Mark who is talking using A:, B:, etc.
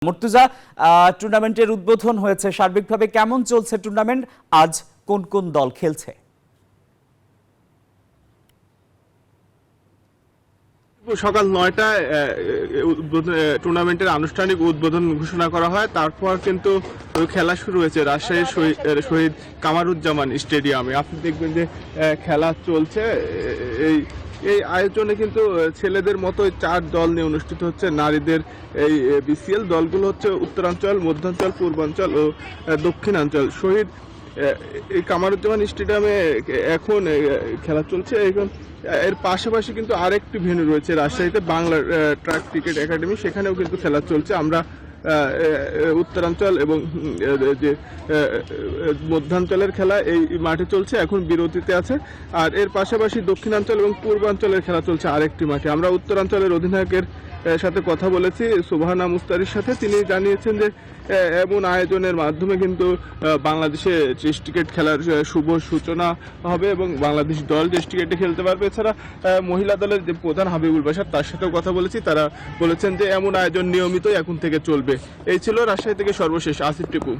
A: মুর্তজা, টুর্নামেন্টের উদ্বোধন হয়েছে। সার্বিকভাবে কেমন চলছে টুর্নামেন্ট? আজ কোন কোন দল খেলছে?
B: সকাল ৯টায় টুর্নামেন্টের আনুষ্ঠানিক উদ্বোধন ঘোষণা করা হয়। তারপর কিন্তু খেলা শুরু হয়েছে রাজশাহীর শহীদ কামারুজ্জামান স্টেডিয়ামে। আপনি দেখবেন যে খেলা চলছে। এই আয়োজনে কিন্তু ছেলেদের মতো 4 দল নিয়ে অনুষ্ঠিত হচ্ছে। নারীদের এই বিসিএল দলগুলো হচ্ছে উত্তরাঞ্চল, মধ্যাঞ্চল, পূর্বাঞ্চল ও দক্ষিণাঞ্চল। শহীদ এই কামারুজ্জামান স্টেডিয়ামে এখন খেলা চলছে। এখন এর পাশাপাশি কিন্তু আরেকটি ভেন্যু রয়েছে রাজশাহীতে, বাংলা ট্র্যাক ক্রিকেট একাডেমি, সেখানেও কিন্তু খেলা চলছে। আমরা উত্তরাঞ্চল এবং যে মধ্যাঞ্চলের খেলা এই মাঠে চলছে, এখন বিরতিতে আছে। আর এর পাশাপাশি দক্ষিণাঞ্চল এবং পূর্বাঞ্চলের খেলা চলছে আরেকটি মাঠে। আমরা উত্তরাঞ্চলের অধিনায়কের সাথে কথা বলেছি, সুবহানা মুস্তারির সাথে। তিনি জানিয়েছেন যে এমন আয়োজনের মাধ্যমে কিন্তু বাংলাদেশে টেস্ট ক্রিকেট খেলার শুভ সূচনা হবে এবং বাংলাদেশ দল টেস্ট ক্রিকেটে খেলতে পারবে। এছাড়া মহিলা দলের যে প্রধান হাবিবুল বাশার, তার সাথেও কথা বলেছি। তারা বলেছেন যে এমন আয়োজন নিয়মিতই এখন থেকে চলবে। এই ছিল রাজশাহী থেকে সর্বশেষ আসিফ টিপু।